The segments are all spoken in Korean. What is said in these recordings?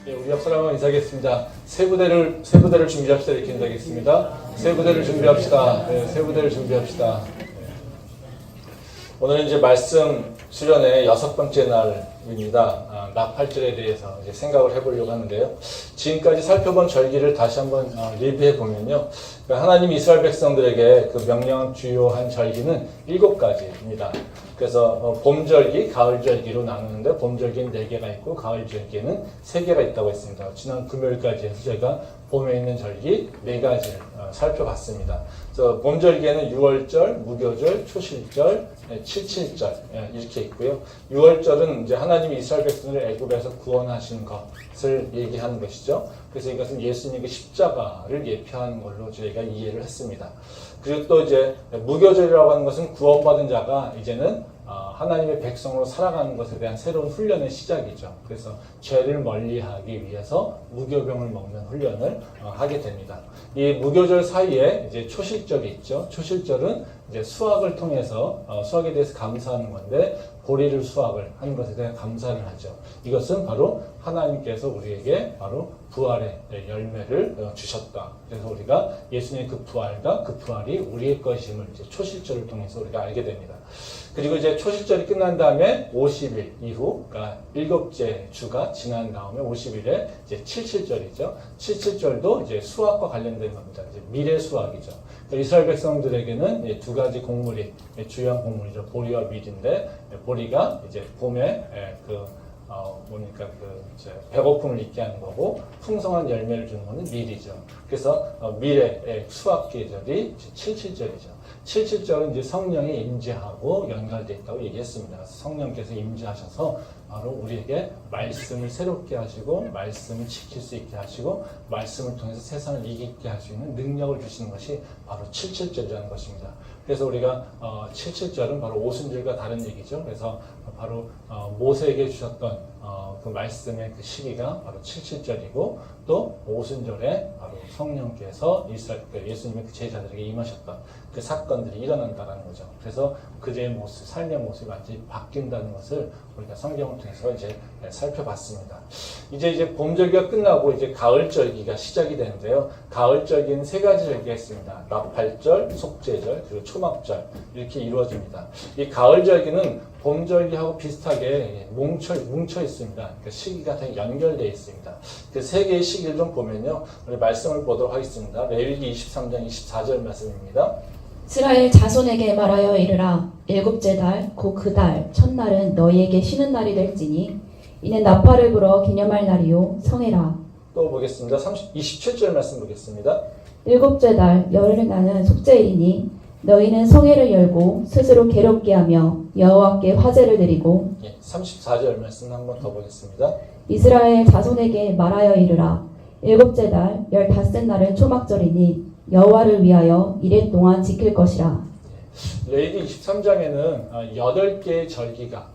예, 우리 옆 사람과 인사하겠습니다. 세 부대를 준비합시다. 이렇게 인사하겠습니다. 세 부대를 준비합시다. 네, 세 부대를 준비합시다. 오늘은 이제 말씀 수련의 6번째 날입니다. 나팔절에 대해서 이제 생각을 해보려고 하는데요. 지금까지 살펴본 절기를 다시 한번 리뷰해 보면요. 하나님 이스라엘 백성들에게 그 명령한 주요한 절기는 7가지입니다. 그래서 봄절기, 가을절기로 나누는데 봄절기는 4개가 있고 가을절기에는 3개가 있다고 했습니다. 지난 금요일까지 해서 저희가 봄에 있는 절기 4가지를 살펴봤습니다. 그래서 봄절기에는 6월절, 무교절, 초실절, 칠칠절 이렇게 있고요. 6월절은 이제 하나님이 이스라엘 백성을 애굽에서 구원하신 것을 얘기하는 것이죠. 그래서 이것은 예수님의 십자가를 예표하는 걸로 저희가 이해를 했습니다. 그리고 또 이제 무교절이라고 하는 것은 구원받은 자가 이제는 하나님의 백성으로 살아가는 것에 대한 새로운 훈련의 시작이죠. 그래서 죄를 멀리하기 위해서 무교병을 먹는 훈련을 하게 됩니다. 이 무교절 사이에 이제 초실절이 있죠. 초실절은 이제 수확을 통해서 수확에 대해서 감사하는 건데 보리를 수확을 하는 것에 대한 감사를 하죠. 이것은 바로 하나님께서 우리에게 바로 부활의 열매를 주셨다. 그래서 우리가 예수님의 그 부활과 그 부활이 우리의 것임을 이제 초실절을 통해서 우리가 알게 됩니다. 그리고 이제 초실절이 끝난 다음에 50일 이후, 그러니까 7째 주가 지난 다음에 50일에 이제 칠칠절이죠. 칠칠절도 이제 수확과 관련된 겁니다. 이제 미래 수확이죠. 그러니까 이스라엘 백성들에게는 2가지 곡물이 주요한 곡물이죠. 보리와 밀인데 보리가 이제 봄에 배고픔을 잊게 하는 거고 풍성한 열매를 주는 것은 밀이죠. 그래서 밀의 수확 계절이 칠칠절이죠. 칠칠절은 이제 성령이 임재하고 연결되어 있다고 얘기했습니다. 성령께서 임재하셔서 바로 우리에게 말씀을 새롭게 하시고 말씀을 지킬 수 있게 하시고 말씀을 통해서 세상을 이기게 할 수 있는 능력을 주시는 것이 바로 칠칠절이라는 것입니다. 그래서 우리가 칠칠절은 바로 오순절과 다른 얘기죠. 그래서 바로 모세에게 주셨던 그 말씀의 그 시기가 바로 칠칠절이고 또 오순절에 바로 성령께서 예수님의 그 제자들에게 임하셨던 그 사건들이 일어난다는 거죠. 그래서 그들의 모습, 삶의 모습이 완전히 바뀐다는 것을 우리가 성경을 통해서 이제 살펴봤습니다. 이제 봄절기가 끝나고 이제 가을절기가 시작이 되는데요. 가을절기는 3가지 절기가 있습니다. 나팔절, 속죄절, 그리고 초막절 이렇게 이루어집니다. 이 가을절기는 봄절기하고 비슷하게 뭉쳐 있습니다. 그러니까 시기가 다 연결되어 있습니다. 그 3개의 시기를 좀 보면요. 우리 말씀을 보도록 하겠습니다. 레위기 23장 24절 말씀입니다. 이스라엘 자손에게 말하여 이르라. 7째 달 곧 그 달 첫날은 너희에게 쉬는 날이 될지니 이는 나팔을 불어 기념할 날이요 성회라. 또 보겠습니다. 27절 말씀 보겠습니다. 7째 달 열흘 나는 속죄일이니 너희는 성회를 열고 스스로 괴롭게 하며 여호와께 화제를 드리고 34절 말씀 한번 더 보겠습니다. 이스라엘 자손에게 말하여 이르라. 7째 달 15날은 초막절이니 여호와를 위하여 이래 동안 지킬 것이라. 레위기 23장에는 8개의 절기가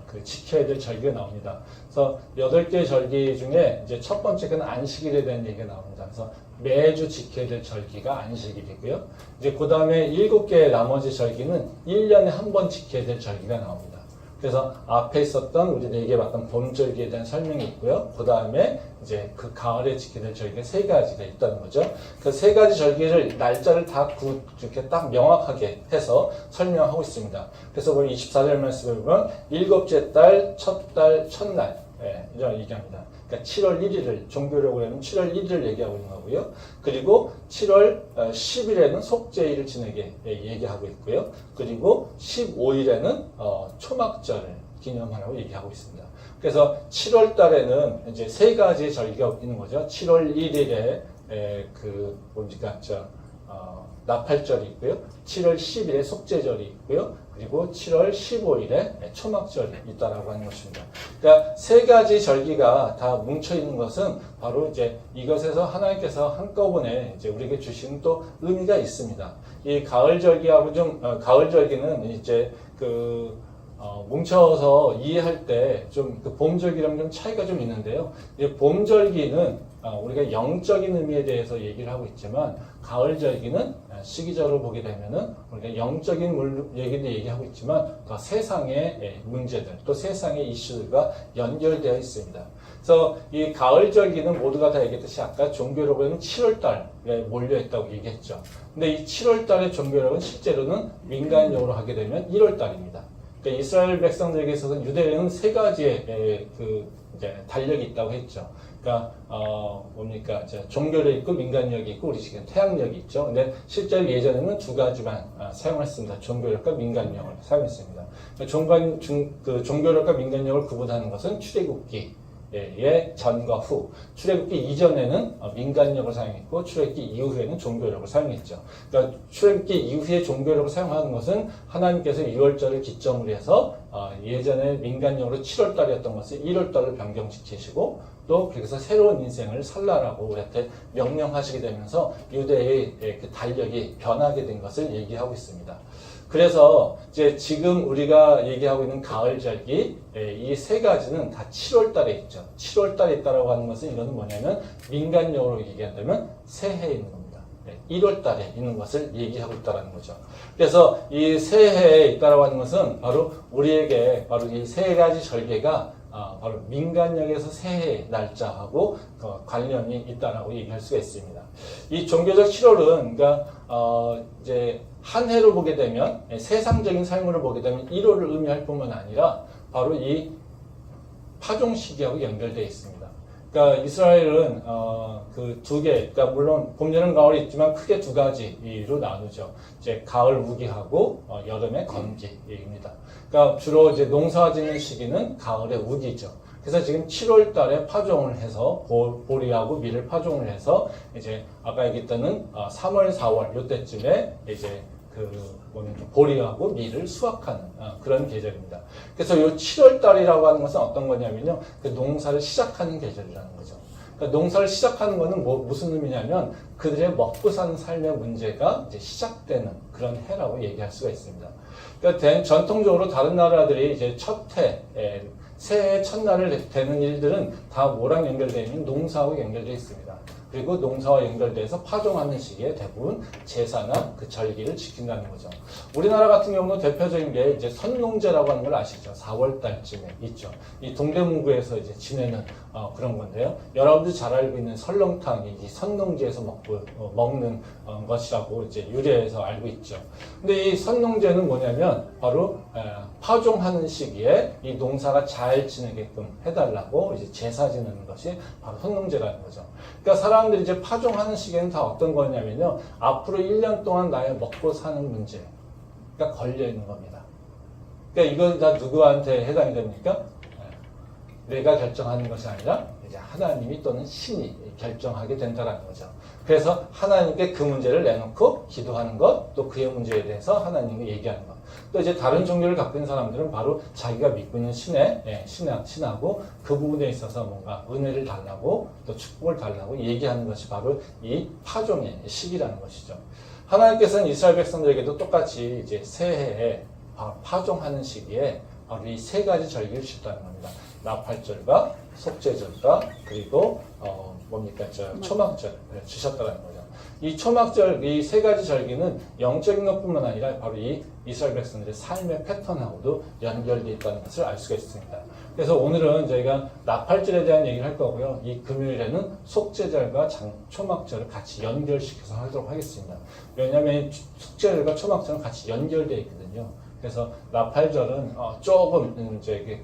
그 지켜야 될 절기가 나옵니다. 그래서 8개의 절기 중에 이제 첫 번째는 안식일에 대한 얘기가 나옵니다. 그래서 매주 지켜야 될 절기가 안식일이고요. 이제 그 다음에 7개의 나머지 절기는 1년에 한 번 지켜야 될 절기가 나옵니다. 그래서 앞에 있었던 우리 4개 봤던 봄절기에 대한 설명이 있고요. 그 다음에 이제 그 가을에 지켜야 될 절기가 3가지가 있다는 거죠. 그 3가지 절기를 날짜를 다 이렇게 딱 명확하게 해서 설명하고 있습니다. 그래서 우리 24절 말씀을 보면 7째 달, 첫날 이런 얘기합니다. 그러니까 7월 1일을 종교력으로 하면 7월 1일을 얘기하고 있는 거고요. 그리고 7월 10일에는 속죄일을 지내게 얘기하고 있고요. 그리고 15일에는 초막절을 기념하라고 얘기하고 있습니다. 그래서 7월 달에는 이제 3가지의 절기가 있는 거죠. 7월 1일에 나팔절이 있고요. 7월 10일에 속죄절이 있고요. 그리고 7월 15일에 초막절이 있다라고 하는 것입니다. 그러니까 3가지 절기가 다 뭉쳐 있는 것은 바로 이제 이것에서 하나님께서 한꺼번에 이제 우리에게 주시는 또 의미가 있습니다. 이 가을절기하고 가을절기는 이제 뭉쳐서 이해할 때 좀 그 봄절기랑 좀 차이가 좀 있는데요. 봄절기는 우리가 영적인 의미에 대해서 얘기를 하고 있지만 가을절기는 시기적으로 보게 되면은 우리가 영적인 얘기도 얘기하고 있지만 더 세상의 문제들 또 세상의 이슈들과 연결되어 있습니다. 그래서 이 가을절기는 모두가 다 얘기했듯이 아까 종교력은 7월달에 몰려있다고 얘기했죠. 근데 이 7월달의 종교력은 실제로는 민간력으로 하게 되면 1월달입니다. 그러니까 이스라엘 백성들에게 있어서는 유대인은 세 가지의 이제 달력이 있다고 했죠. 그러니까 뭡니까? 종교력이 있고 민간력이 있고 우리 지금 태양력이 있죠. 근데 실제로 예전에는 두 가지만 사용했습니다. 종교력과 민간력을 사용했습니다. 그러니까 종교력과 민간력을 구분하는 것은 출애굽기의 전과 후. 출애굽기 이전에는 민간력을 사용했고 출애굽기 이후에는 종교력을 사용했죠. 그러니까 출애굽기 이후에 종교력을 사용하는 것은 하나님께서 6월절을 기점으로 해서 예전에 민간력으로 7월달이었던 것을 1월달로 변경시키시고 또 그래서 새로운 인생을 살라라고 우리한테 명령하시게 되면서 유대의 그 달력이 변하게 된 것을 얘기하고 있습니다. 그래서 이제 지금 우리가 얘기하고 있는 가을절기 이 세 가지는 다 7월달에 있죠. 7월달에 있다라고 하는 것은 이거는 뭐냐면 민간력으로 얘기한다면 새해에 있는 겁니다. 1월달에 있는 것을 얘기하고 있다는 거죠. 그래서 이 새해에 있다라고 하는 것은 바로 우리에게 바로 이 세 가지 절개가 바로 민간력에서 새해 날짜하고 관련이 있다라고 얘기할 수가 있습니다. 이 종교적 7월은 그러니까 이제 한 해로 보게 되면 세상적인 삶으로 보게 되면 1월을 의미할 뿐만 아니라 바로 이 파종 시기하고 연결되어 있습니다. 그러니까 이스라엘은 그 두 개, 그러니까 물론 봄, 여름, 가을이 있지만 크게 두 가지로 나누죠. 이제 가을 우기하고 여름의 건기입니다. 그러니까 주로 이제 농사 짓는 시기는 가을의 우기죠. 그래서 지금 7월 달에 파종을 해서 보리하고 밀을 파종을 해서 이제 아까 얘기했던 3월, 4월 요때쯤에 이제 보리하고 밀을 수확하는 그런 계절입니다. 그래서 이 7월 달이라고 하는 것은 어떤 거냐면요. 그 농사를 시작하는 계절이라는 거죠. 그러니까 농사를 시작하는 것은 무슨 의미냐면 그들의 먹고 사는 삶의 문제가 이제 시작되는 그런 해라고 얘기할 수가 있습니다. 그러니까 전통적으로 다른 나라들이 이제 첫 해, 새해 첫날을 되는 일들은 다 뭐랑 연결되어 있는 농사하고 연결되어 있습니다. 그리고 농사와 연결돼서 파종하는 시기에 대부분 제사나 그 절기를 지킨다는 거죠. 우리나라 같은 경우는 대표적인 게 이제 선농제라고 하는 걸 아시죠? 4월 달쯤에 있죠. 이 동대문구에서 이제 지내는 그런 건데요. 여러분들 잘 알고 있는 설렁탕이 이 선농제에서 먹는 것이라고 이제 유래해서 알고 있죠. 근데 이 선농제는 뭐냐면 바로 파종하는 시기에 이 농사가 잘 지내게끔 해달라고 이제 제사 지내는 것이 바로 선농제라는 거죠. 그러니까 사람들이 이제 파종하는 시기에는 다 어떤 거냐면요. 앞으로 1년 동안 나의 먹고 사는 문제가 걸려 있는 겁니다. 그러니까 이건 다 누구한테 해당이 됩니까? 내가 결정하는 것이 아니라 이제 하나님이 또는 신이 결정하게 된다는 거죠. 그래서 하나님께 그 문제를 내놓고 기도하는 것, 또 그의 문제에 대해서 하나님과 얘기하는 것. 또 이제 다른 종교를 갖고 있는 사람들은 바로 자기가 믿고 있는 신하고 그 부분에 있어서 뭔가 은혜를 달라고 또 축복을 달라고 얘기하는 것이 바로 이 파종의 시기라는 것이죠. 하나님께서는 이스라엘 백성들에게도 똑같이 이제 새해에 파종하는 시기에 바로 이 세 가지 절기를 주셨다는 겁니다. 나팔절과 속죄절과 그리고 초막절 주셨다는 거죠. 이 초막절, 이 세 가지 절기는 영적인 것뿐만 아니라 바로 이 이스라엘 백성들의 삶의 패턴하고도 연결되어 있다는 것을 알 수가 있습니다. 그래서 오늘은 저희가 나팔절에 대한 얘기를 할 거고요. 이 금요일에는 속죄절과 초막절을 같이 연결시켜서 하도록 하겠습니다. 왜냐하면 속죄절과 초막절은 같이 연결되어 있거든요. 그래서 나팔절은 조금 이제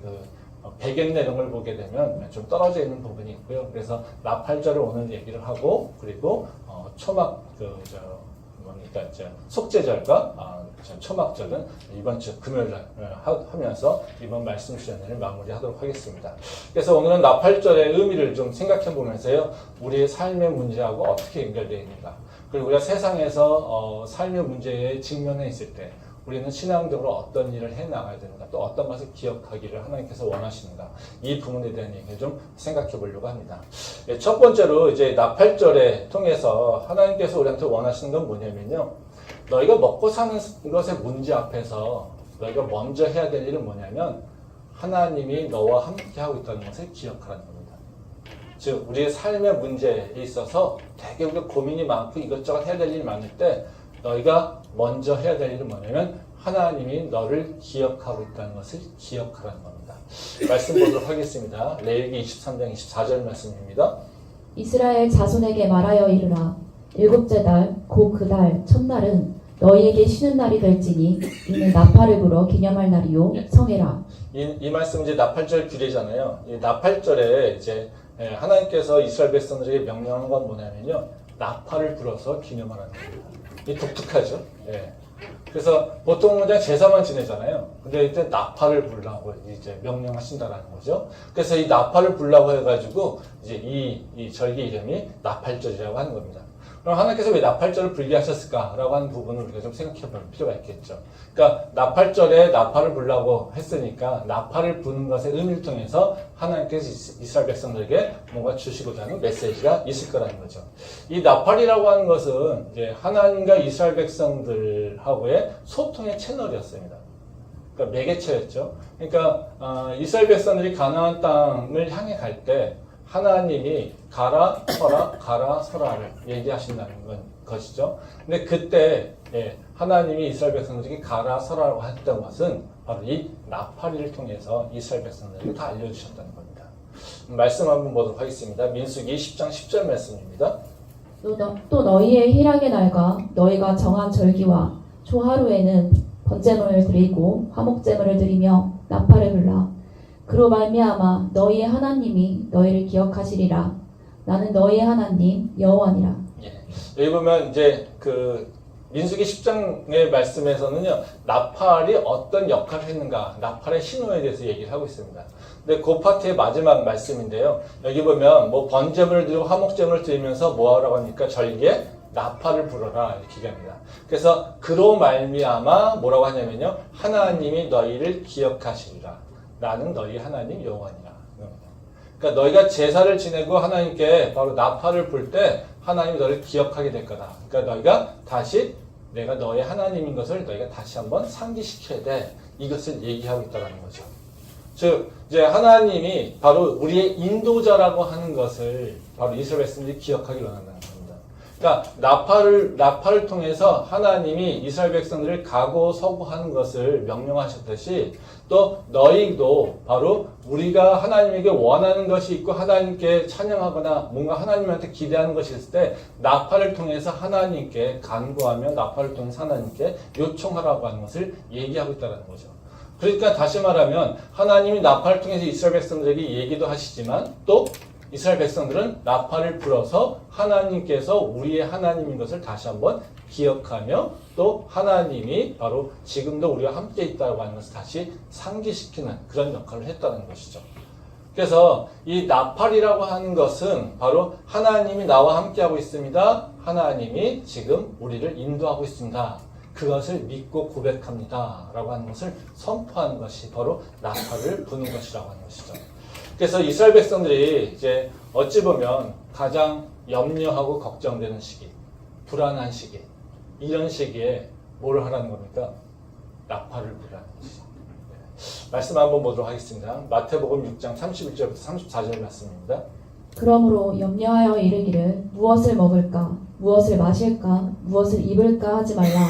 배경 내용을 보게 되면 좀 떨어져 있는 부분이 있고요. 그래서 나팔절을 오늘 얘기를 하고 그리고 속죄절과 초막절은 이번 주 금요일 날 하면서 이번 말씀 시간을 마무리하도록 하겠습니다. 그래서 오늘은 나팔절의 의미를 좀 생각해 보면서요. 우리의 삶의 문제하고 어떻게 연결되어 있는가. 그리고 우리가 세상에서 삶의 문제에 직면해 있을 때 우리는 신앙적으로 어떤 일을 해 나가야 되는가, 또 어떤 것을 기억하기를 하나님께서 원하시는가, 이 부분에 대한 얘기를 좀 생각해 보려고 합니다. 첫 번째로 이제 나팔절에 통해서 하나님께서 우리한테 원하시는 건 뭐냐면요. 너희가 먹고 사는 것의 문제 앞에서 너희가 먼저 해야 될 일은 뭐냐면 하나님이 너와 함께 하고 있다는 것을 기억하라는 겁니다. 즉 우리의 삶의 문제에 있어서 되게 우리가 고민이 많고 이것저것 해야 될 일이 많을 때 너희가 먼저 해야 될 일은 뭐냐면 하나님이 너를 기억하고 있다는 것을 기억하라는 겁니다. 말씀 보도록 하겠습니다. 레위기 23장 24절 말씀입니다. 이스라엘 자손에게 말하여 이르라. 일곱째 달 곧 그 달 첫날은 너희에게 쉬는 날이 될지니 이는 나팔을 불어 기념할 날이요 성해라. 이 말씀 이제 나팔절 규례잖아요. 이 나팔절에 이제 하나님께서 이스라엘 백성들에게 명령한 건 뭐냐면요, 나팔을 불어서 기념하라는 겁니다. 이 독특하죠. 예. 그래서 보통 그냥 제사만 지내잖아요. 근데 이때 나팔을 불라고 이제 명령하신다라는 거죠. 그래서 이 나팔을 불라고 해가지고 이제 이 절기 이름이 나팔절이라고 하는 겁니다. 그럼 하나님께서 왜 나팔절을 불게 하셨을까라고 하는 부분을 우리가 좀 생각해 볼 필요가 있겠죠. 그러니까 나팔절에 나팔을 불라고 했으니까 나팔을 부는 것의 의미를 통해서 하나님께서 이스라엘 백성들에게 뭔가 주시고자 하는 메시지가 있을 거라는 거죠. 이 나팔이라고 하는 것은 이제 하나님과 이스라엘 백성들하고의 소통의 채널이었습니다. 그러니까 매개체였죠. 그러니까 이스라엘 백성들이 가나안 땅을 향해 갈 때 하나님이 가라 서라 가라 서라를 얘기하신다는 것이죠. 근데 그때 하나님이 이스라엘 백성들에게 가라 서라라고 했던 것은 바로 이 나팔이를 통해서 이스라엘 백성들에게 다 알려주셨다는 겁니다. 말씀 한번 보도록 하겠습니다. 민수기 10장 10절 말씀입니다. 또 너희의 희락의 날과 너희가 정한 절기와 초하루에는 번제물을 드리고 화목제물을 드리며 나팔을 불라. 그로 말미암아 너희의 하나님이 너희를 기억하시리라. 나는 너희의 하나님 여호와니라. 여기 보면 이제 그 민수기 10장의 말씀에서는요, 나팔이 어떤 역할을 했는가, 나팔의 신호에 대해서 얘기를 하고 있습니다. 근데 그 파트의 마지막 말씀인데요, 여기 보면 뭐 번제물을 드리고 화목제물을 드리면서 뭐 하라고 합니까? 절기에 나팔을 불어라 이렇게 얘기합니다. 그래서 그로 말미암아 뭐라고 하냐면요, 하나님이 너희를 기억하시리라. 나는 너희 하나님 여호와니라. 그러니까 너희가 제사를 지내고 하나님께 바로 나팔을 불 때 하나님이 너를 기억하게 될 거다. 그러니까 너희가 다시 내가 너의 하나님인 것을 너희가 다시 한번 상기시켜야 돼. 이것을 얘기하고 있다는 거죠. 즉 이제 하나님이 바로 우리의 인도자라고 하는 것을 바로 이스라엘 백성들이 기억하기 원한다는 겁니다. 그러니까 나팔을 통해서 하나님이 이스라엘 백성들을 가고 서고 하는 것을 명령하셨듯이 또 너희도 바로 우리가 하나님에게 원하는 것이 있고 하나님께 찬양하거나 뭔가 하나님한테 기대하는 것이 있을 때 나팔을 통해서 하나님께 간구하며 나팔을 통해서 하나님께 요청하라고 하는 것을 얘기하고 있다는 거죠. 그러니까 다시 말하면 하나님이 나팔을 통해서 이스라엘 백성들에게 얘기도 하시지만 또 이스라엘 백성들은 나팔을 불어서 하나님께서 우리의 하나님인 것을 다시 한번 기억하며 또 하나님이 바로 지금도 우리와 함께 있다고 하는 것을 다시 상기시키는 그런 역할을 했다는 것이죠. 그래서 이 나팔이라고 하는 것은 바로 하나님이 나와 함께하고 있습니다. 하나님이 지금 우리를 인도하고 있습니다. 그것을 믿고 고백합니다. 라고 하는 것을 선포하는 것이 바로 나팔을 부는 것이라고 하는 것이죠. 그래서 이스라엘 백성들이 이제 어찌 보면 가장 염려하고 걱정되는 시기, 불안한 시기, 이런 시기에 뭘 하라는 겁니까? 나팔을 부라는 것이죠. 말씀 한번 보도록 하겠습니다. 마태복음 6장 31절부터 34절 말씀입니다. 그러므로 염려하여 이르기를 무엇을 먹을까, 무엇을 마실까, 무엇을 입을까 하지 말라.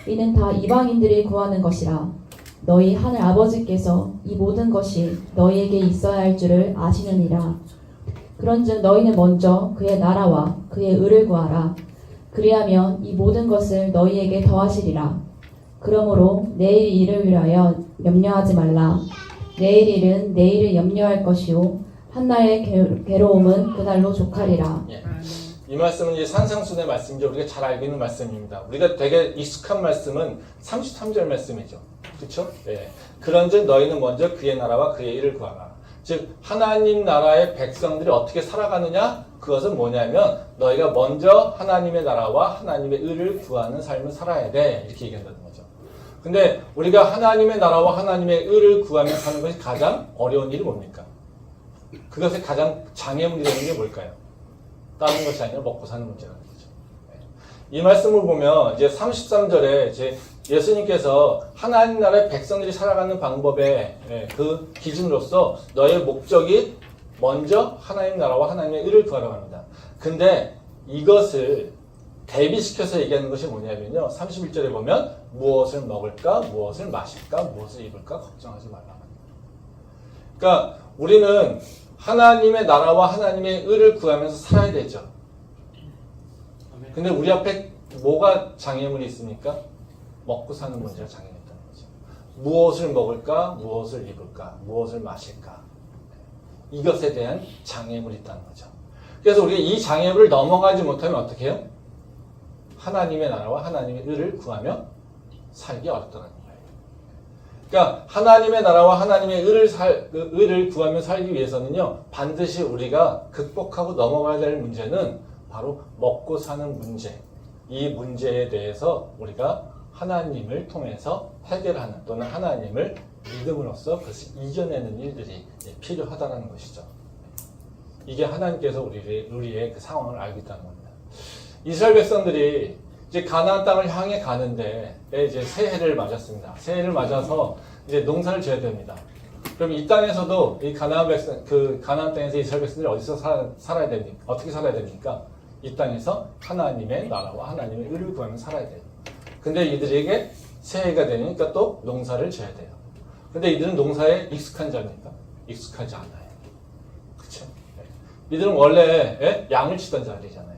이는 다 이방인들이 구하는 것이라. 너희 하늘 아버지께서 이 모든 것이 너희에게 있어야 할 줄을 아시느니라. 그런즉 너희는 먼저 그의 나라와 그의 의를 구하라. 그리하면 이 모든 것을 너희에게 더하시리라. 그러므로 내일 일을 위하여 염려하지 말라. 내일 일은 내일을 염려할 것이요 한날의 괴로움은 그날로 족하리라. 이 말씀은 이제 산상순의 말씀이죠. 우리가 잘 알고 있는 말씀입니다. 우리가 되게 익숙한 말씀은 33절 말씀이죠. 그렇죠? 네. 그런즉 너희는 먼저 그의 나라와 그의 일을 구하라. 즉 하나님 나라의 백성들이 어떻게 살아가느냐? 그것은 뭐냐면 너희가 먼저 하나님의 나라와 하나님의 의를 구하는 삶을 살아야 돼. 이렇게 얘기한다는 거죠. 근데 우리가 하나님의 나라와 하나님의 의를 구하며 사는 것이 가장 어려운 일이 뭡니까? 그것의 가장 장애물이 되는 게 뭘까요? 다른 것이 아니라 먹고 사는 문제라는 거죠. 이 말씀을 보면 이제 33절에 이제 예수님께서 하나님 나라의 백성들이 살아가는 방법의 그 기준으로서 너의 목적이 먼저 하나님 나라와 하나님의 의를 구하라고 합니다. 근데 이것을 대비시켜서 얘기하는 것이 뭐냐면요. 31절에 보면 무엇을 먹을까, 무엇을 마실까, 무엇을 입을까 걱정하지 말라. 그러니까 우리는 하나님의 나라와 하나님의 의를 구하면서 살아야 되죠. 근데 우리 앞에 뭐가 장애물이 있습니까? 먹고 사는 문제가 장애가 있다는 거죠. 무엇을 먹을까? 무엇을 입을까? 무엇을 마실까? 이것에 대한 장애물이 있다는 거죠. 그래서 우리가 이 장애물을 넘어가지 못하면 어떻게 해요? 하나님의 나라와 하나님의 의를 구하며 살기 어렵다는 거예요. 그러니까 하나님의 나라와 하나님의 의를 구하며 살기 위해서는요, 반드시 우리가 극복하고 넘어가야 될 문제는 바로 먹고 사는 문제. 이 문제에 대해서 우리가 하나님을 통해서 해결하는 또는 하나님을 믿음으로써 그것을 이겨내는 일들이 필요하다는 것이죠. 이게 하나님께서 우리의 그 상황을 알고 있다는 겁니다. 이스라엘 백성들이 이제 가나안 땅을 향해 가는데 이제 새해를 맞았습니다. 새해를 맞아서 이제 농사를 지어야 됩니다. 그럼 이 땅에서도 이 가나안 땅에서 이스라엘 백성들이 어디서 살아야 됩니까? 어떻게 살아야 됩니까? 이 땅에서 하나님의 나라와 하나님의 의를 구하며 살아야 돼요. 근데 이들에게 새해가 되니까 또 농사를 지어야 돼요. 근데 이들은 농사에 익숙한 자입니까? 익숙하지 않아요. 그쵸? 이들은 원래 양을 치던 자들이잖아요.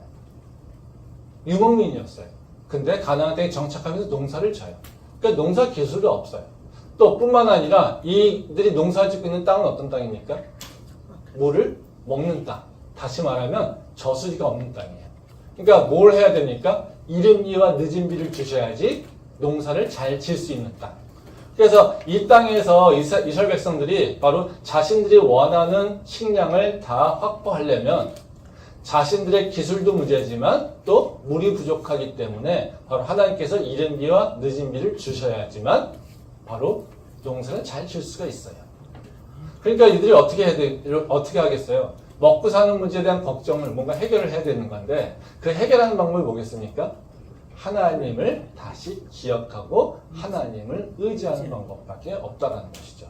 유목민이었어요. 근데 가나안 땅에 정착하면서 농사를 져요. 그러니까 농사 기술이 없어요. 또 뿐만 아니라 이들이 농사 짓고 있는 땅은 어떤 땅입니까? 물을 먹는 땅. 다시 말하면 저수지가 없는 땅이에요. 그러니까 뭘 해야 됩니까? 이른 비와 늦은 비를 주셔야지 농사를 잘 지을 수 있는 땅. 그래서 이 땅에서 이스라엘 백성들이 바로 자신들이 원하는 식량을 다 확보하려면 자신들의 기술도 문제지만 또 물이 부족하기 때문에 바로 하나님께서 이른 비와 늦은 비를 주셔야지만 바로 농사를 잘 지을 수가 있어요. 그러니까 이들이 어떻게 하겠어요? 먹고 사는 문제에 대한 걱정을 뭔가 해결을 해야 되는 건데 그 해결하는 방법이 뭐겠습니까? 하나님을 다시 기억하고 하나님을 의지하는 방법밖에 없다는 것이죠.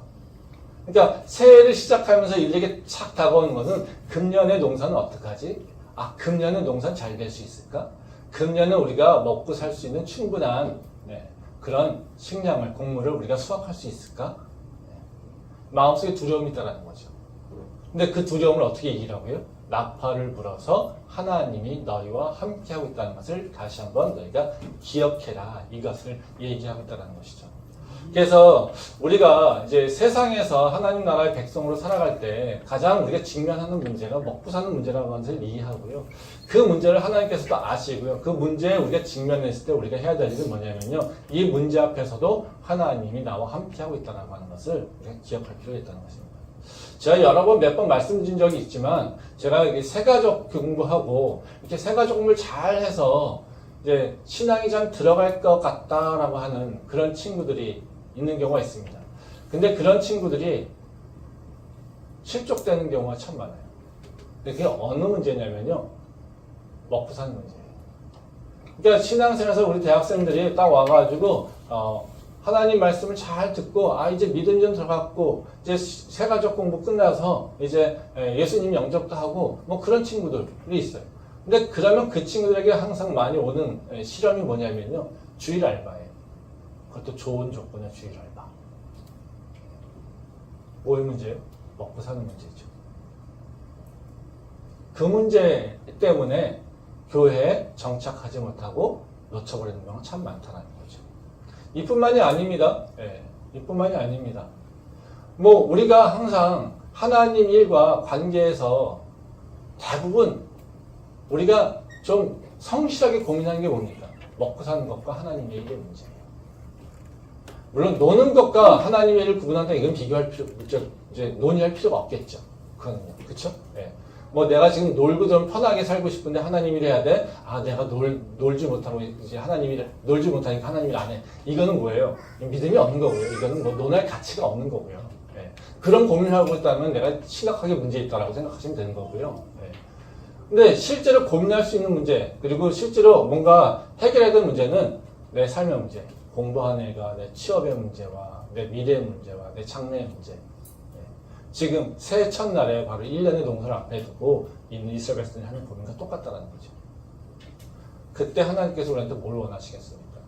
그러니까 새해를 시작하면서 이들에게 착 다가오는 것은 금년의 농사는 어떡하지? 금년의 농사는 잘 될 수 있을까? 금년은 우리가 먹고 살 수 있는 충분한 그런 식량을, 곡물을 우리가 수확할 수 있을까? 마음속에 두려움이 있다는 거죠. 근데 그 두려움을 어떻게 이기라고요? 나팔을 불어서 하나님이 너희와 함께하고 있다는 것을 다시 한번 너희가 기억해라. 이것을 얘기하고 있다는 것이죠. 그래서 우리가 이제 세상에서 하나님 나라의 백성으로 살아갈 때 가장 우리가 직면하는 문제가 먹고 사는 문제라는 것을 이해하고요. 그 문제를 하나님께서도 아시고요. 그 문제에 우리가 직면했을 때 우리가 해야 될 일은 뭐냐면요. 이 문제 앞에서도 하나님이 나와 함께하고 있다는 것을 우리가 기억할 필요가 있다는 것입니다. 제가 여러 번 몇 번 말씀드린 적이 있지만 제가 세가족 공부하고 이렇게 세가족 공부를 잘 해서 이제 신앙이 좀 들어갈 것 같다라고 하는 그런 친구들이 있는 경우가 있습니다. 근데 그런 친구들이 실족되는 경우가 참 많아요. 근데 그게 어느 문제냐면요. 먹고 사는 문제예요. 그러니까 신앙생활에서 우리 대학생들이 딱 와가지고 하나님 말씀을 잘 듣고 이제 믿음 좀 들어갔고 이제 세가족 공부 끝나서 이제 예수님 영접도 하고 뭐 그런 친구들이 있어요. 근데 그러면 그 친구들에게 항상 많이 오는 실험이 뭐냐면요. 주일 알바예요. 그것도 좋은 조건의 주일 알바. 뭐의 문제예요? 먹고 사는 문제죠. 그 문제 때문에 교회에 정착하지 못하고 놓쳐버리는 경우가 참 많다는 거죠. 이뿐만이 아닙니다. 이뿐만이 아닙니다. 뭐 우리가 항상 하나님 일과 관계에서 대부분 우리가 좀 성실하게 고민하는 게 뭡니까? 먹고 사는 것과 하나님의 일의 문제예요. 물론 노는 것과 하나님의 일을 구분한다 이건 비교할 필요, 이제 논의할 필요가 없겠죠. 그거는요. 그쵸? 뭐 내가 지금 놀고 좀 편하게 살고 싶은데 하나님 일 해야 돼? 내가 놀지 못하고 이제 하나님 일 놀지 못하니까 하나님 일 안 해. 이거는 뭐예요? 믿음이 없는 거고요. 이거는 뭐 논할 가치가 없는 거고요. 그런 고민을 하고 있다면 내가 심각하게 문제 있다라고 생각하시면 되는 거고요. 근데 실제로 고민할 수 있는 문제, 그리고 실제로 뭔가 해결해야 될 문제는 내 삶의 문제, 공부하는 애가 내 취업의 문제와 내 미래의 문제와 내 장래의 문제. 지금 새해 첫날에 바로 1년의 농사를 앞에 두고 있는 이스라엘 백성이 하는 고민과 똑같다는 거죠. 그때 하나님께서 우리한테 뭘 원하시겠습니까?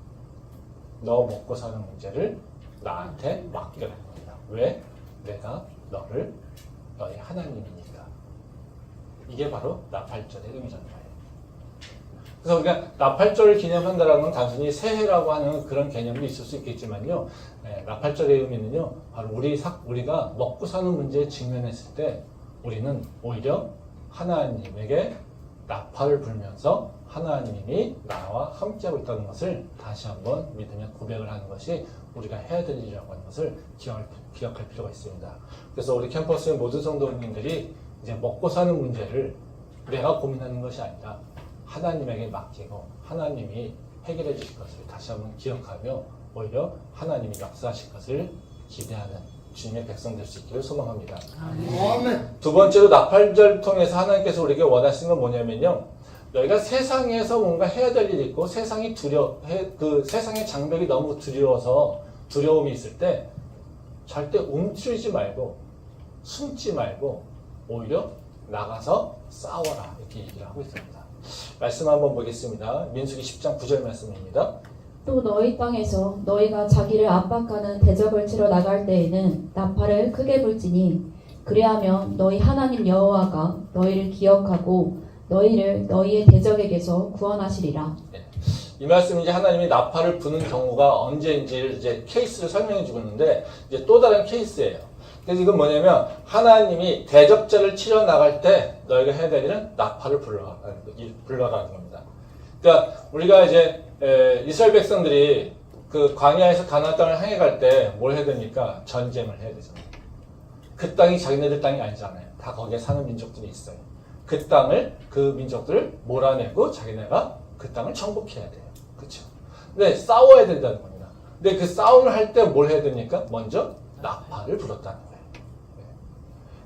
너 먹고 사는 문제를 나한테 맡겨라 겁니다. 왜? 내가 너희 하나님이니까. 이게 바로 나팔절의 의미라는 거예요. 그래서 우리가 나팔절을 기념한다는 건 단순히 새해라고 하는 그런 개념도 있을 수 있겠지만요. 나팔절의 의미는요. 바로 우리가 먹고 사는 문제에 직면했을 때 우리는 오히려 하나님에게 나팔을 불면서 하나님이 나와 함께하고 있다는 것을 다시 한번 믿으며 고백을 하는 것이 우리가 해야 될 일이라고 하는 것을 기억할 필요가 있습니다. 그래서 우리 캠퍼스의 모든 성도님들이 이제 먹고 사는 문제를 내가 고민하는 것이 아니라 하나님에게 맡기고 하나님이 해결해 주실 것을 다시 한번 기억하며 오히려 하나님이 역사하실 것을 기대하는 주님의 백성 될 수 있기를 소망합니다. 아멘. 두 번째로 나팔절 통해서 하나님께서 우리에게 원하시는 건 뭐냐면요. 너희가 세상에서 뭔가 해야 될 일이 있고 세상의 장벽이 너무 두려워서 두려움이 있을 때 절대 움츠리지 말고 숨지 말고 오히려 나가서 싸워라 이렇게 얘기를 하고 있습니다. 말씀 한번 보겠습니다. 민수기 10장 9절 말씀입니다. 또 너희 땅에서 너희가 자기를 압박하는 대적을 치러 나갈 때에는 나팔을 크게 불지니 그리하면 너희 하나님 여호와가 너희를 기억하고 너희를 너희의 대적에게서 구원하시리라. 이 말씀은 이제 하나님이 나팔을 부는 경우가 언제인지를 이제 케이스를 설명해 주고 있는데 이제 또 다른 케이스예요. 그래서 이건 뭐냐면 하나님이 대적자를 치러 나갈 때 너희가 해야 될 일은 나팔을 불러라는 겁니다. 그러니까 우리가 이제 이스라엘 백성들이 그 광야에서 가나안 땅을 향해 갈 때 뭘 해야 됩니까? 전쟁을 해야 되잖아요. 그 땅이 자기네들 땅이 아니잖아요. 다 거기에 사는 민족들이 있어요. 그 땅을 그 민족들을 몰아내고 자기네가 그 땅을 정복해야 돼요. 그렇죠? 근데 싸워야 된다는 겁니다. 근데 그 싸움을 할 때 뭘 해야 됩니까? 먼저 나팔을 불었다는 거예요.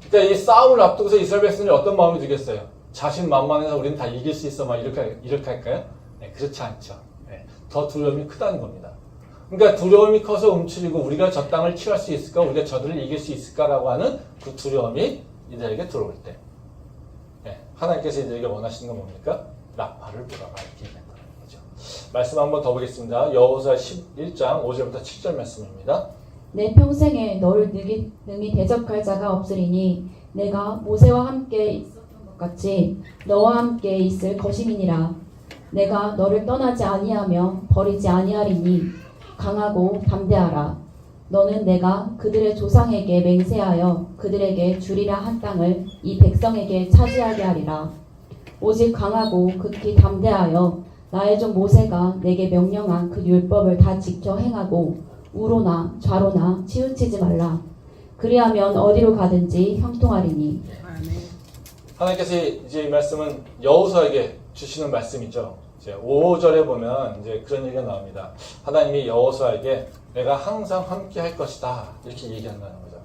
그러니까 이 싸움을 앞두고서 이스라엘 백성들이 어떤 마음이 들겠어요? 자신만만해서 우리는 다 이길 수 있어 막 이렇게 할까요? 네, 그렇지 않죠. 네, 더 두려움이 크다는 겁니다. 그러니까 두려움이 커서 움츠리고 우리가 저 땅을 취할 수 있을까? 우리가 저들을 이길 수 있을까라고 하는 그 두려움이 이들에게 들어올 때 하나님께서 이들에게 원하시는 건 뭡니까? 나팔을 불어라 이렇게 얘기한다는 거죠. 말씀 한번 더 보겠습니다. 여호수아 11장 5절부터 7절 말씀입니다. 내 평생에 너를 능히 대적할 자가 없으리니 내가 모세와 함께 있었던 것 같이 너와 함께 있을 것임이니라. 내가 너를 떠나지 아니하며 버리지 아니하리니 강하고 담대하라. 너는 내가 그들의 조상에게 맹세하여 그들에게 주리라 한 땅을 이 백성에게 차지하게 하리라. 오직 강하고 극히 담대하여 나의 종 모세가 내게 명령한 그 율법을 다 지켜 행하고 우로나 좌로나 치우치지 말라. 그리하면 어디로 가든지 형통하리니. 하나님께서 이제 이 말씀은 여호수아에게 주시는 말씀이죠. 이제 5절에 보면 이제 그런 얘기가 나옵니다. 하나님이 여호수아에게 내가 항상 함께 할 것이다 이렇게 얘기한다는 거죠.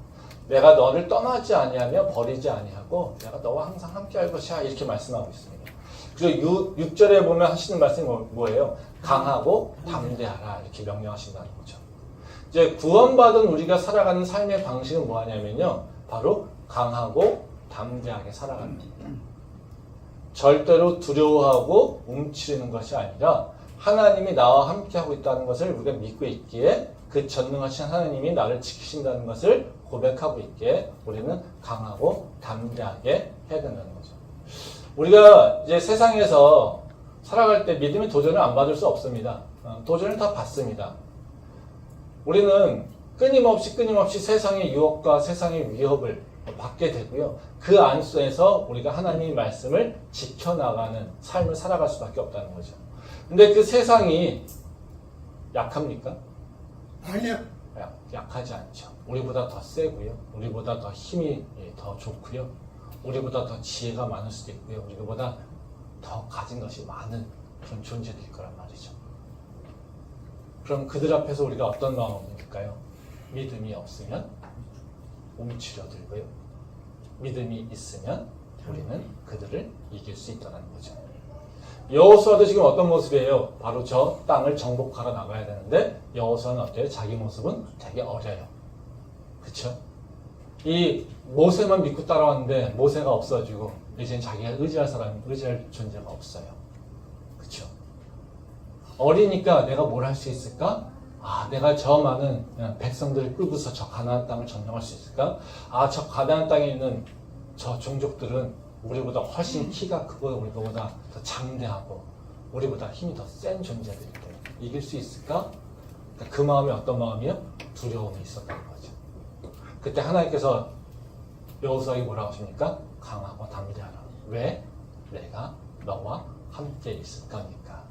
내가 너를 떠나지 아니하며 버리지 아니하고 내가 너와 항상 함께 할 것이야 이렇게 말씀하고 있습니다. 그리고 6절에 보면 하시는 말씀이 뭐예요? 강하고 담대하라 이렇게 명령하신다는 거죠. 이제 구원받은 우리가 살아가는 삶의 방식은 뭐하냐면요. 바로 강하고 담대하게 살아가는 겁니다. 절대로 두려워하고 움츠리는 것이 아니라 하나님이 나와 함께하고 있다는 것을 우리가 믿고 있기에 그 전능하신 하나님이 나를 지키신다는 것을 고백하고 있기에 우리는 강하고 담대하게 해야 된다는 거죠. 우리가 이제 세상에서 살아갈 때 믿음의 도전을 안 받을 수 없습니다. 도전을 다 받습니다. 우리는 끊임없이 세상의 유혹과 세상의 위협을 받게 되고요. 그 안에서 우리가 하나님의 말씀을 지켜나가는 삶을 살아갈 수밖에 없다는 거죠. 근데 그 세상이 약합니까? 아니요. 약하지 않죠. 우리보다 더 세고요. 우리보다 더 힘이 더 좋고요. 우리보다 더 지혜가 많을 수도 있고요. 우리보다 더 가진 것이 많은 그런 존재들일 거란 말이죠. 그럼 그들 앞에서 우리가 어떤 마음일까요? 믿음이 없으면 움츠려들고요. 믿음이 있으면 우리는 그들을 이길 수 있다는 거죠. 여호수아도 지금 어떤 모습이에요? 바로 저 땅을 정복하러 나가야 되는데 여호수아는 어때요? 자기 모습은 되게 어려요. 그렇죠? 이 모세만 믿고 따라왔는데 모세가 없어지고 이제는 자기가 의지할 존재가 없어요. 그렇죠? 어리니까 내가 뭘 할 수 있을까? 내가 저 많은 백성들을 끌고서 저 가나안 땅을 점령할 수 있을까? 저 가나안 땅에 있는 저 종족들은 우리보다 훨씬 키가 크고 우리보다 더 장대하고 우리보다 힘이 더 센 존재들인데 이길 수 있을까? 그 마음이 어떤 마음이요? 두려움이 있었다는 거죠. 그때 하나님께서 여호수아에게 뭐라고 하십니까? 강하고 담대하라. 왜? 내가 너와 함께 있을 거니까.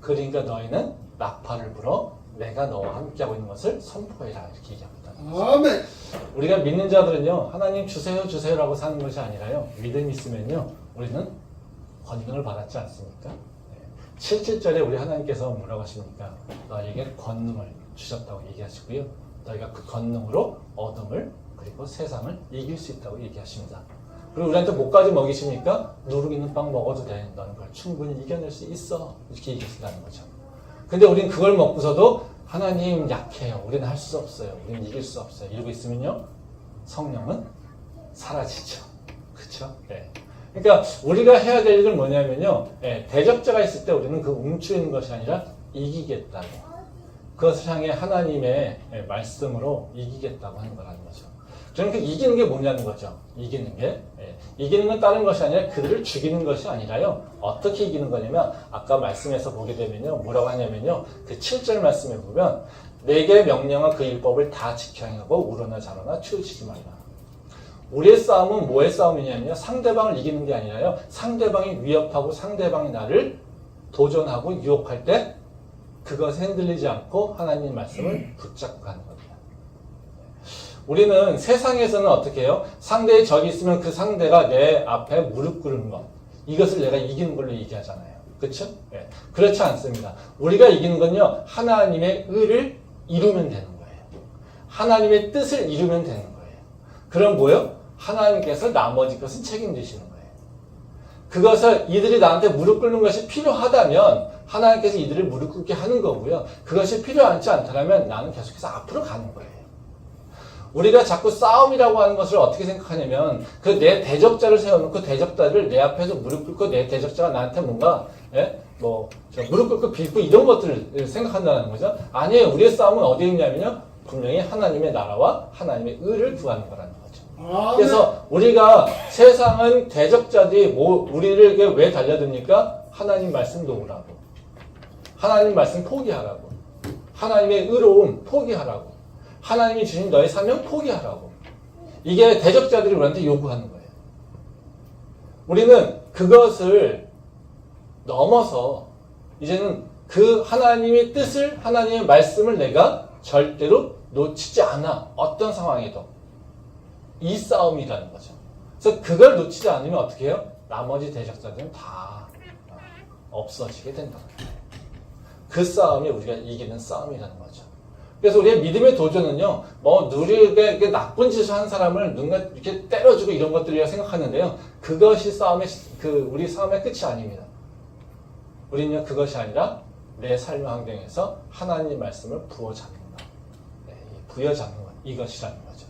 그러니까 너희는 나팔을 불어 내가 너와 함께하고 있는 것을 선포해라. 이렇게 얘기합니다. 아멘. 우리가 믿는 자들은요, 하나님 주세요, 주세요라고 사는 것이 아니라요, 믿음이 있으면요, 우리는 권능을 받았지 않습니까? 7절에 우리 하나님께서 뭐라고 하십니까? 너에게 권능을 주셨다고 얘기하시고요, 너희가 그 권능으로 어둠을 그리고 세상을 이길 수 있다고 얘기하십니다. 그리고 우리한테 뭐까지 먹이십니까? 누룩 있는 빵 먹어도 돼. 너는 그걸 충분히 이겨낼 수 있어. 이렇게 얘기하신다는 거죠. 근데 우리는 그걸 먹고서도 하나님 약해요. 우리는 할 수 없어요. 우리는 이길 수 없어요. 이러고 있으면요, 성령은 사라지죠. 그렇죠? 네. 그러니까 우리가 해야 될 일은 뭐냐면요, 대적자가 있을 때 우리는 그 움츠리는 것이 아니라 이기겠다고, 그것을 향해 하나님의 말씀으로 이기겠다고 하는 거라는 거죠. 그러니까 이기는 게 뭐냐는 거죠. 이기는 게. 이기는 건 다른 것이 아니라 그들을 죽이는 것이 아니라요. 어떻게 이기는 거냐면 아까 말씀에서 보게 되면요. 뭐라고 하냐면요. 그 7절 말씀에 보면 내게 명령한 그 율법을 다 지켜 행하고 우러나 좌로나 치우치지 말라. 우리의 싸움은 뭐의 싸움이냐면요. 상대방을 이기는 게 아니라요. 상대방이 위협하고 상대방이 나를 도전하고 유혹할 때 그것에 흔들리지 않고 하나님 말씀을 붙잡고 가는 겁니다. 우리는 세상에서는 어떻게 해요? 상대의 적이 있으면 그 상대가 내 앞에 무릎 꿇는 것, 이것을 내가 이기는 걸로 얘기하잖아요. 그렇죠? 네. 그렇지 않습니다. 우리가 이기는 건요, 하나님의 의를 이루면 되는 거예요. 하나님의 뜻을 이루면 되는 거예요. 그럼 뭐요? 하나님께서 나머지 것은 책임지시는 거예요. 그것을 이들이 나한테 무릎 꿇는 것이 필요하다면 하나님께서 이들을 무릎 꿇게 하는 거고요. 그것이 필요하지 않다면 나는 계속해서 앞으로 가는 거예요. 우리가 자꾸 싸움이라고 하는 것을 어떻게 생각하냐면 그 내 대적자를 세워놓고 대적자를 내 앞에서 무릎 꿇고 내 대적자가 나한테 뭔가 무릎 꿇고 빌고 이런 것들을 생각한다는 거죠. 아니에요. 우리의 싸움은 어디에 있냐면요, 분명히 하나님의 나라와 하나님의 의를 구하는 거라는 거죠. 아멘. 그래서 우리가 세상은 대적자들이 우리를 왜 달려듭니까? 하나님 말씀 놓으라고, 하나님 말씀 포기하라고, 하나님의 의로움 포기하라고, 하나님이 주신 너의 사명 포기하라고. 이게 대적자들이 우리한테 요구하는 거예요. 우리는 그것을 넘어서 이제는 그 하나님의 뜻을, 하나님의 말씀을 내가 절대로 놓치지 않아. 어떤 상황에도. 이 싸움이라는 거죠. 그래서 그걸 놓치지 않으면 어떻게 해요? 나머지 대적자들은 다 없어지게 된다는 거예요. 그 싸움이 우리가 이기는 싸움이라는 거죠. 그래서 우리의 믿음의 도전은요, 누리게 나쁜 짓을 한 사람을 누군가 이렇게 때려주고 이런 것들이라고 생각하는데요, 그것이 우리 싸움의 끝이 아닙니다. 우리는요, 그것이 아니라 내 삶의 환경에서 하나님 말씀을 부어잡는 것, 부여잡는 것, 이것이라는 거죠.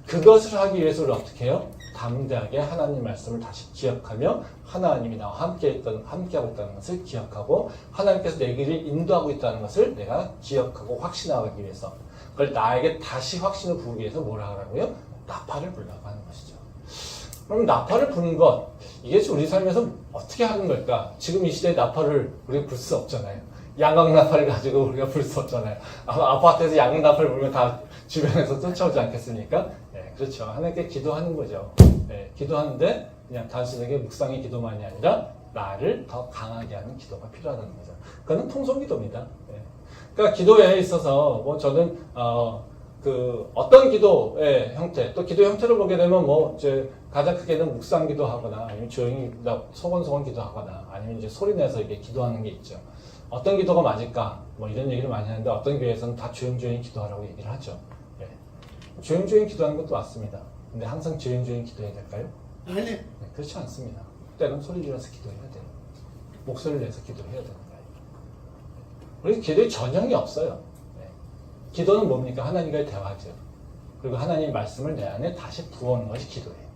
그것을 하기 위해서 우리가 어떻게 해요? 담대하게 하나님 말씀을 다시 기억하며 하나님이 나와 함께하고 있다는 것을 기억하고 하나님께서 내 길을 인도하고 있다는 것을 내가 기억하고 확신하기 위해서, 그걸 나에게 다시 확신을 부으기 위해서 뭘 하라고요? 나팔을 불라고 하는 것이죠. 그럼 나팔을 부는 것, 이게 우리 삶에서 어떻게 하는 걸까? 지금 이 시대에 나팔을 우리가 불 수 없잖아요. 양각 나팔을 가지고 우리가 불 수 없잖아요. 아파트에서 양각 나팔을 불면 다 주변에서 쫓아오지 않겠습니까? 네, 그렇죠. 하나님께 기도하는 거죠. 네, 기도하는데 그냥 단순하게 묵상의 기도만이 아니라 나를 더 강하게 하는 기도가 필요하다는 거죠. 그거는 통성기도입니다. 네. 그러니까 기도에 있어서 저는 어떤 기도의 형태, 또 기도의 형태를 보게 되면 이제 가장 크게는 묵상 기도하거나 아니면 조용히 소곤소곤 기도하거나 아니면 이제 소리 내서 이렇게 기도하는 게 있죠. 어떤 기도가 맞을까? 이런 얘기를 많이 하는데 어떤 교회에서는 다 조용조용히 기도하라고 얘기를 하죠. 네. 조용조용히 기도하는 것도 맞습니다. 근데 항상 조용조용히 기도해야 될까요? 아니. 네, 그렇지 않습니다. 때는 소리 질러서 기도해야 돼요. 목소리를 내서 기도해야 되는 거예요. 우리 기도에 전형이 없어요. 네. 기도는 뭡니까? 하나님과의 대화죠. 그리고 하나님의 말씀을 내 안에 다시 부어오는 것이 기도예요.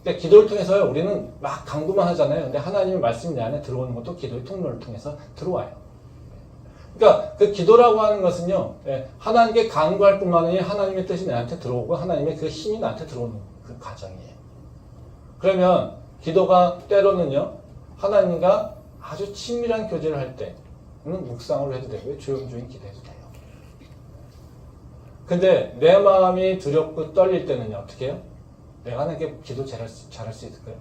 그러니까 기도를 통해서 우리는 막 강구만 하잖아요. 근데 하나님의 말씀이 내 안에 들어오는 것도 기도의 통로를 통해서 들어와요. 그러니까 그 기도라고 하는 것은요, 하나님께 간구할 뿐만 아니라 하나님의 뜻이 나한테 들어오고 하나님의 그 힘이 나한테 들어오는 그 과정이에요. 그러면 기도가 때로는요, 하나님과 아주 친밀한 교제를 할 때는 묵상으로 해도 되고요, 조용조용히 기도해도 돼요. 근데 내 마음이 두렵고 떨릴 때는요, 어떻게 해요? 내가 하나님께 기도 잘할 수 있을까요?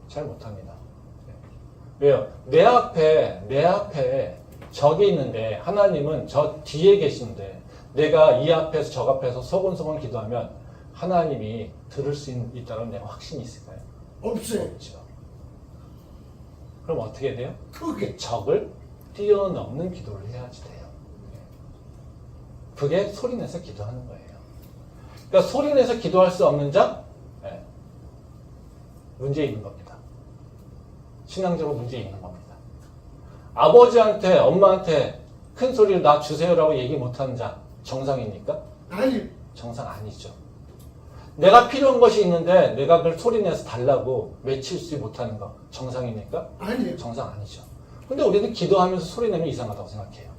잘 못합니다. 왜요? 내 앞에 적이 있는데 하나님은 저 뒤에 계신데 내가 이 앞에서 적 앞에서 소곤소곤 기도하면 하나님이 들을 수 있다는 내가 확신이 있을까요? 없어요. 없죠. 그럼 어떻게 돼요? 그게 그 적을 뛰어넘는 기도를 해야지 돼요. 그게 소리내서 기도하는 거예요. 그러니까 소리내서 기도할 수 없는 자, 문제 있는 겁니다. 신앙적으로 문제 있는 겁니다. 아버지한테, 엄마한테 큰 소리를 나 주세요라고 얘기 못하는 자, 정상입니까? 아니 정상 아니죠. 내가 필요한 것이 있는데 내가 그걸 소리내서 달라고 외칠 수 못하는 거, 정상입니까? 아니요. 정상 아니죠. 근데 우리는 기도하면서 소리내면 이상하다고 생각해요.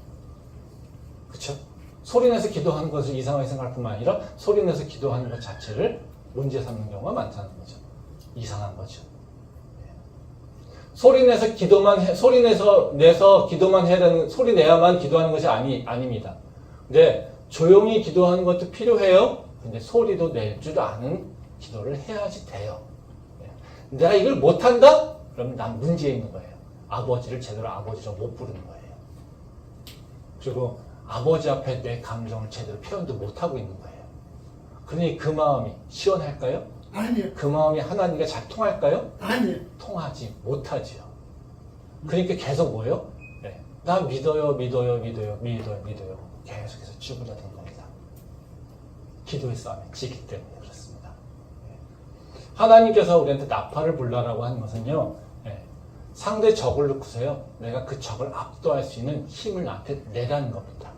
그렇죠? 소리내서 기도하는 것을 이상하게 생각할 뿐만 아니라 소리내서 기도하는 것 자체를 문제 삼는 경우가 많다는 거죠. 이상한 거죠. 소리내서 기도만 해야 되는, 소리 내야만 기도하는 것이 아닙니다. 근데 조용히 기도하는 것도 필요해요. 근데 소리도 낼 줄 아는 기도를 해야지 돼요. 내가 이걸 못한다? 그러면 난 문제 있는 거예요. 아버지를 제대로 아버지로 못 부르는 거예요. 그리고 아버지 앞에 내 감정을 제대로 표현도 못하고 있는 거예요. 그러니 그 마음이 시원할까요? 아니요. 그 마음이 하나님과 잘 통할까요? 아니요. 통하지 못하지요. 그러니까 계속 뭐예요? 나 믿어요. 계속해서 쭈그러드는 겁니다. 기도의 싸움에 지기 때문에 그렇습니다. 하나님께서 우리한테 나팔을 불라라고 하는 것은요, 상대 적을 놓고서요, 내가 그 적을 압도할 수 있는 힘을 나한테 내라는 겁니다.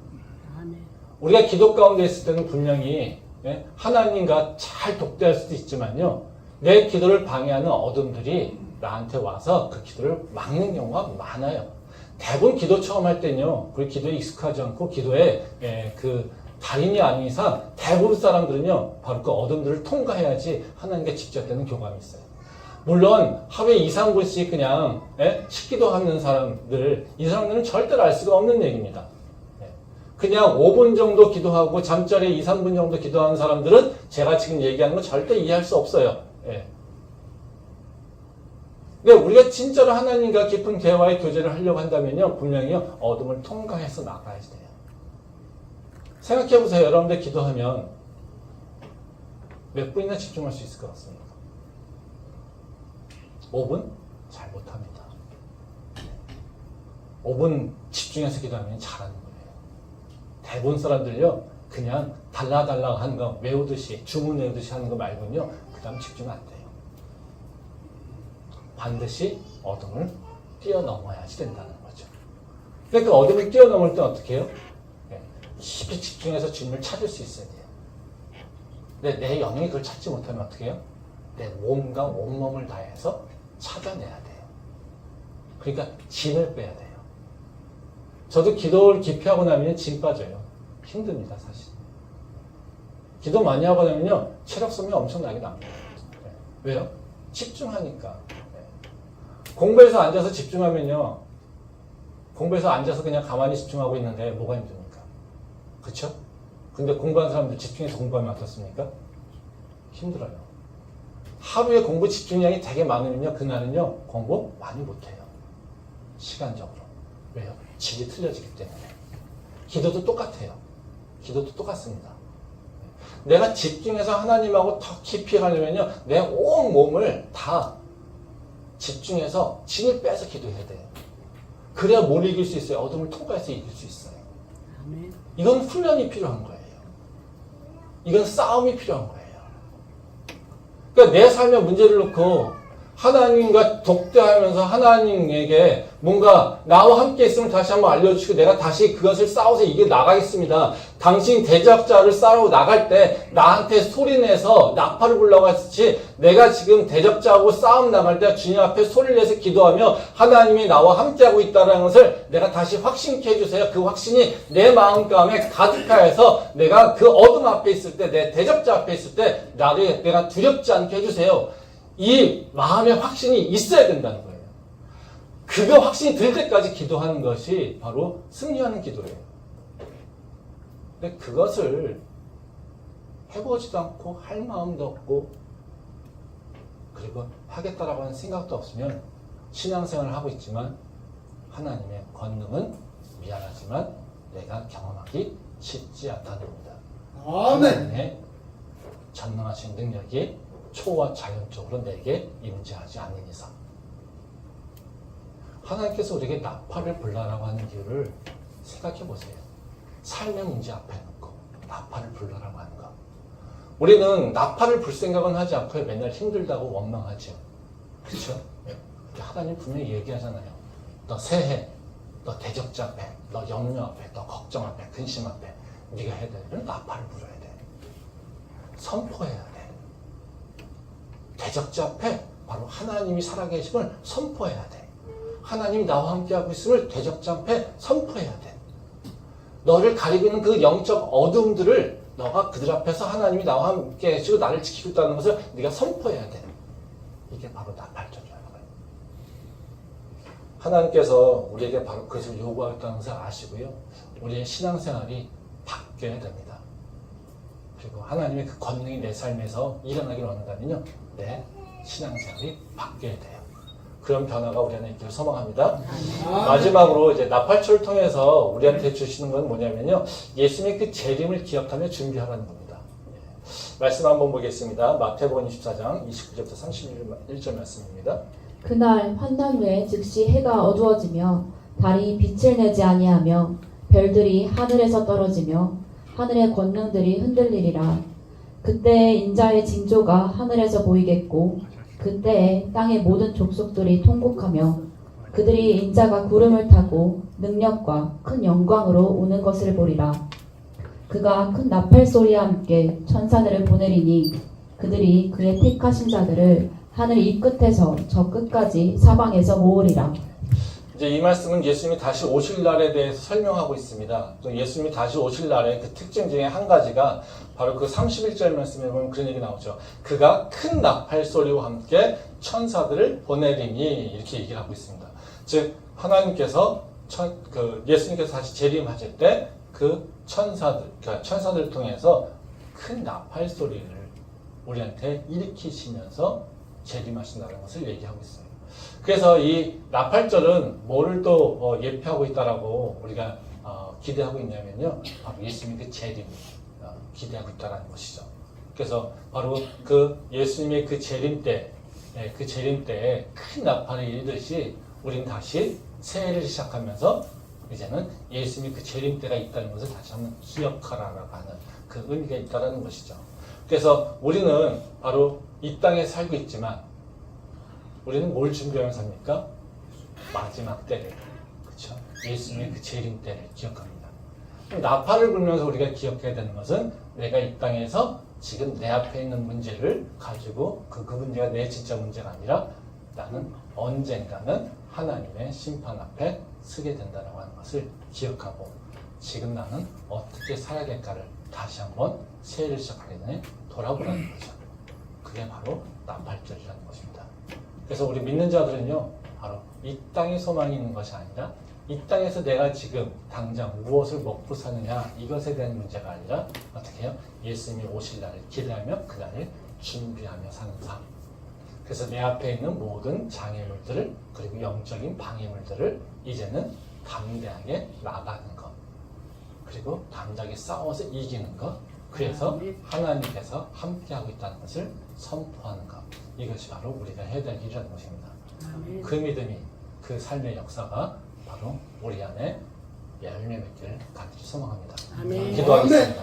우리가 기도 가운데 있을 때는 분명히 하나님과 잘 독대할 수도 있지만요, 내 기도를 방해하는 어둠들이 나한테 와서 그 기도를 막는 경우가 많아요. 대부분 기도 처음 할 때는요, 우리 기도에 익숙하지 않고 기도에 그 달인이 아닌 이상 대부분 사람들은요, 바로 그 어둠들을 통과해야지 하나님과 직접되는 교감이 있어요. 물론 하루에 2, 3분씩 그냥 식기도 하는 사람들, 이 사람들은 절대로 알 수가 없는 얘기입니다. 그냥 5분 정도 기도하고 잠자리에 2, 3분 정도 기도하는 사람들은 제가 지금 얘기하는 거 절대 이해할 수 없어요. 근데 우리가 진짜로 하나님과 깊은 대화의 교제를 하려고 한다면요, 분명히요, 어둠을 통과해서 나가야지 돼요. 생각해보세요. 여러분들 기도하면 몇 분이나 집중할 수 있을 것 같습니다. 5분? 잘 못합니다. 5분 집중해서 기도하면 잘하는 거예요. 대부분 사람들요, 그냥 달라달라 하는 거 외우듯이, 주문 외우듯이 하는 거 말고는요, 그 다음 집중 안 돼요. 반드시 어둠을 뛰어넘어야지 된다는 거죠. 그러니까 그 어둠을 뛰어넘을 때 어떻게 해요? 깊이 집중해서 주님을 찾을 수 있어야 돼요. 근데 내 영이 그걸 찾지 못하면 어떻게 해요? 내 몸과 온몸을 다해서 찾아내야 돼요. 그러니까 진을 빼야 돼요. 저도 기도를 깊이 하고 나면 진 빠져요. 힘듭니다, 사실. 기도 많이 하고 나면요, 체력 소모 엄청나게 납니다. 왜요? 집중하니까. 공부해서 앉아서 집중하면요, 공부해서 앉아서 그냥 가만히 집중하고 있는데 뭐가 힘듭니까? 그쵸? 근데 공부하는 사람들 집중해서 공부하면 어떻습니까? 힘들어요. 하루에 공부 집중량이 되게 많으면요, 그날은요, 공부 많이 못해요. 시간적으로. 왜요? 질이 틀려지기 때문에. 기도도 똑같아요. 기도도 똑같습니다. 내가 집중해서 하나님하고 더 깊이 가려면요, 내 온 몸을 다 집중해서 진을 빼서 기도해야 돼요. 그래야 뭘 이길 수 있어요? 어둠을 통과해서 이길 수 있어요. 이건 훈련이 필요한 거예요. 이건 싸움이 필요한 거예요. 그러니까 내 삶의 문제를 놓고 하나님과 독대하면서 하나님에게 뭔가 나와 함께 있음을 다시 한번 알려주시고 내가 다시 그것을 싸워서 이겨 나가겠습니다. 당신 대적자를 싸우러 나갈 때 나한테 소리내서 나팔을 불라고 했지 내가 지금 대적자하고 싸움 나갈 때 주님 앞에 소리를 내서 기도하며 하나님이 나와 함께하고 있다는 것을 내가 다시 확신케 해주세요. 그 확신이 내 마음감에 가득하여서 내가 그 어둠 앞에 있을 때 내 대적자 앞에 있을 때 내가 두렵지 않게 해주세요. 이 마음의 확신이 있어야 된다는 거예요. 그거 확신이 들 때까지 기도하는 것이 바로 승리하는 기도예요. 근데 그것을 해보지도 않고 할 마음도 없고 그리고 하겠다라고 하는 생각도 없으면 신앙생활을 하고 있지만 하나님의 권능은 미안하지만 내가 경험하기 쉽지 않다는 겁니다. 아멘. 하나님의 전능하신 능력이 초와 자연적으로 내게 임재하지 않는 이상 하나님께서 우리에게 나팔을 불라라고 하는 이유를 생각해 보세요. 삶의 문제 앞에 놓고 나팔을 불라라고 하는 거. 우리는 나팔을 불 생각은 하지 않고 맨날 힘들다고 원망하죠. 그렇죠? 하나님 분명히 얘기하잖아요. 너 새해, 너 대적자 앞에, 너 염려 앞에, 너 걱정 앞에, 근심 앞에 네가 해야 돼. 나팔을 불어야 돼. 선포해야 돼. 대적자 앞에 바로 하나님이 살아계심을 선포해야 돼. 하나님이 나와 함께하고 있음을 대적자 앞에 선포해야 돼. 너를 가리고 있는 그 영적 어둠들을 너가 그들 앞에서 하나님이 나와 함께 해주고 나를 지키고 있다는 것을 네가 선포해야 돼. 이게 바로 나팔절이라는 거예요. 하나님께서 우리에게 바로 그것을 요구하겠다는 것을 아시고요. 우리의 신앙생활이 바뀌어야 됩니다. 그리고 하나님의 그 권능이 내 삶에서 일어나기를 원한다면요. 내 신앙생활이 바뀌어야 돼요. 그런 변화가 우리 안에 있기를 소망합니다. 마지막으로 이제 나팔초를 통해서 우리한테 주시는 건 뭐냐면요. 예수님의 그 재림을 기억하며 준비하라는 겁니다. 말씀 한번 보겠습니다. 마태복음 24장 29절부터 31절 말씀입니다. 그날 환난 후에 즉시 해가 어두워지며 달이 빛을 내지 아니하며 별들이 하늘에서 떨어지며 하늘의 권능들이 흔들리리라. 그때에 인자의 징조가 하늘에서 보이겠고 그때에 땅의 모든 족속들이 통곡하며 그들이 인자가 구름을 타고 능력과 큰 영광으로 오는 것을 보리라. 그가 큰 나팔 소리와 함께 천사들을 보내리니 그들이 그의 택하신 자들을 하늘 이 끝에서 저 끝까지 사방에서 모으리라. 이제 이 말씀은 예수님이 다시 오실 날에 대해서 설명하고 있습니다. 또 예수님이 다시 오실 날의 그 특징 중에 한 가지가 바로 그 31절 말씀에 보면 그런 얘기 나오죠. 그가 큰 나팔 소리와 함께 천사들을 보내리니 이렇게 얘기를 하고 있습니다. 즉 하나님께서 예수님께서 다시 재림하실 때 그 천사들을 통해서 큰 나팔 소리를 우리한테 일으키시면서 재림하신다는 것을 얘기하고 있어요. 그래서 이 나팔절은 뭐를 또 예표하고 있다라고 우리가 기대하고 있냐면요. 바로 예수님의 그 재림 기대하고 있다라는 것이죠. 그래서 바로 그 예수님의 그 재림 때에 큰 나팔을 일듯이 우리는 다시 새해를 시작하면서 이제는 예수님의 그 재림 때가 있다는 것을 다시 한번 기억하라라고 하는 그 의미가 있다라는 것이죠. 그래서 우리는 바로 이 땅에 살고 있지만 우리는 뭘 준비하며 삽니까? 마지막 때를, 그렇죠? 예수님의 그 재림 때를 기억합니다. 나팔을 불면서 우리가 기억해야 되는 것은 내가 이 땅에서 지금 내 앞에 있는 문제를 가지고 그 문제가 내 진짜 문제가 아니라 나는 언젠가는 하나님의 심판 앞에 서게 된다고 하는 것을 기억하고 지금 나는 어떻게 살아야 될까를 다시 한번 새해를 시작하기 전에 돌아보라는 거죠. 그게 바로 나팔절이라는 것입니다. 그래서 우리 믿는 자들은요, 바로 이 땅에 소망이 있는 것이 아니라 이 땅에서 내가 지금 당장 무엇을 먹고 사느냐 이것에 대한 문제가 아니라 어떻게 해요? 예수님이 오실 날을 기대하며 그 날을 준비하며 사는 삶. 그래서 내 앞에 있는 모든 장애물들을 그리고 영적인 방해물들을 이제는 담대하게 나가는 것. 그리고 담대하게 싸워서 이기는 것. 그래서 하나님께서 함께하고 있다는 것을 선포하는 것. 이것이 바로 우리가 해야 될 일이라는 것입니다. 그 믿음이, 그 삶의 역사가 바로 우리 안에 열매 맺기를 간절히 소망합니다. 기도하겠습니다.